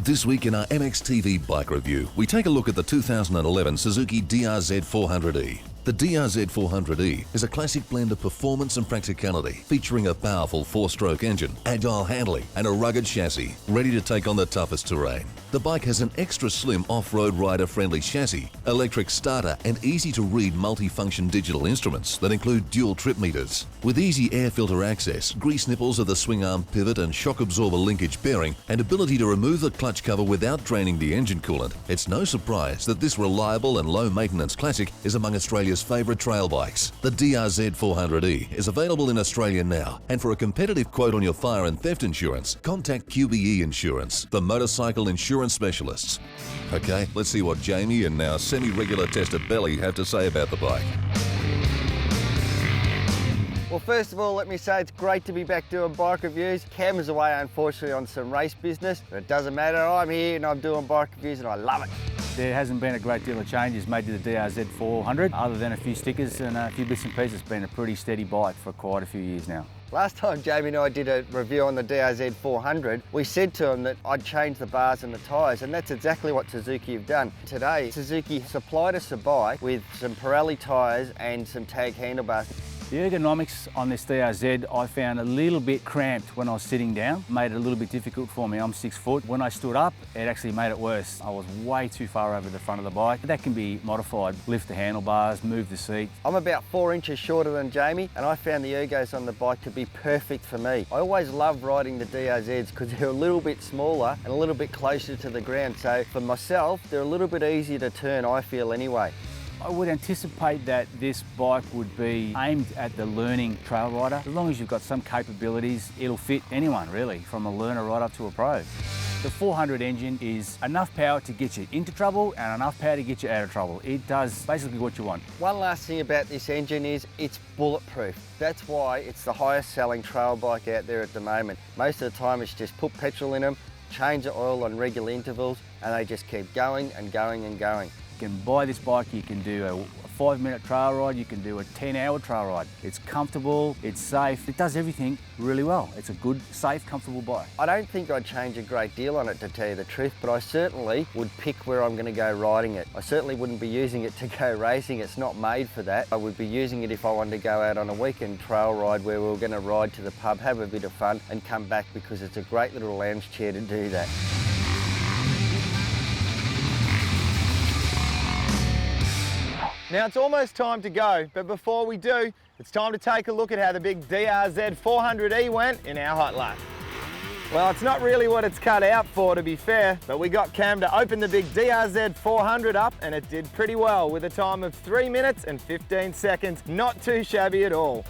This week in our MXTV bike review, we take a look at the 2011 Suzuki DR-Z400E. The DR-Z400E is a classic blend of performance and practicality, featuring a powerful four-stroke engine, agile handling, and a rugged chassis, ready to take on the toughest terrain. The bike has an extra slim off-road rider-friendly chassis, electric starter, and easy-to-read multi-function digital instruments that include dual trip meters. With easy air filter access, grease nipples of the swing arm pivot and shock absorber linkage bearing, and ability to remove the clutch cover without draining the engine coolant, it's no surprise that this reliable and low-maintenance classic is among Australia's favourite trail bikes. The DR-Z400E is available in Australia now, and for a competitive quote on your fire and theft insurance, contact QBE Insurance, the motorcycle insurance specialists. Okay, let's see what Jamie and our semi-regular tester Belly have to say about the bike. Well, first of all, let me say it's great to be back doing bike reviews. Cam is away, unfortunately, on some race business, but it doesn't matter. I'm here and I'm doing bike reviews and I love it. There hasn't been a great deal of changes made to the DR-Z400, other than a few stickers and a few bits and pieces. It's been a pretty steady bike for quite a few years now. Last time Jamie and I did a review on the DR-Z400, we said to him that I'd change the bars and the tyres, and that's exactly what Suzuki have done. Today, Suzuki supplied us a bike with some Pirelli tyres and some tag handlebars. The ergonomics on this DR-Z I found a little bit cramped when I was sitting down. Made it a little bit difficult for me. I'm 6 foot. When I stood up, it actually made it worse. I was way too far over the front of the bike. That can be modified. Lift the handlebars, move the seat. I'm about 4 inches shorter than Jamie, and I found the ergos on the bike to be perfect for me. I always love riding the DR-Zs because they're a little bit smaller and a little bit closer to the ground. So for myself, they're a little bit easier to turn, I feel anyway. I would anticipate that this bike would be aimed at the learning trail rider. As long as you've got some capabilities, it'll fit anyone really, from a learner right up to a pro. The 400 engine is enough power to get you into trouble and enough power to get you out of trouble. It does basically what you want. One last thing about this engine is it's bulletproof. That's why it's the highest selling trail bike out there at the moment. Most of the time it's just put petrol in them, change the oil on regular intervals, and they just keep going and going and going. You can buy this bike, you can do a 5-minute trail ride, you can do a 10-hour trail ride. It's comfortable, it's safe, it does everything really well. It's a good, safe, comfortable bike. I don't think I'd change a great deal on it, to tell you the truth, but I certainly would pick where I'm going to go riding it. I certainly wouldn't be using it to go racing. It's not made for that. I would be using it if I wanted to go out on a weekend trail ride where we were going to ride to the pub, have a bit of fun and come back, because it's a great little lounge chair to do that. Now it's almost time to go, but before we do, it's time to take a look at how the big DR-Z400E went in our hot lap. Well, it's not really what it's cut out for, to be fair, but we got Cam to open the big DR-Z400 up and it did pretty well with a time of 3 minutes and 15 seconds. Not too shabby at all.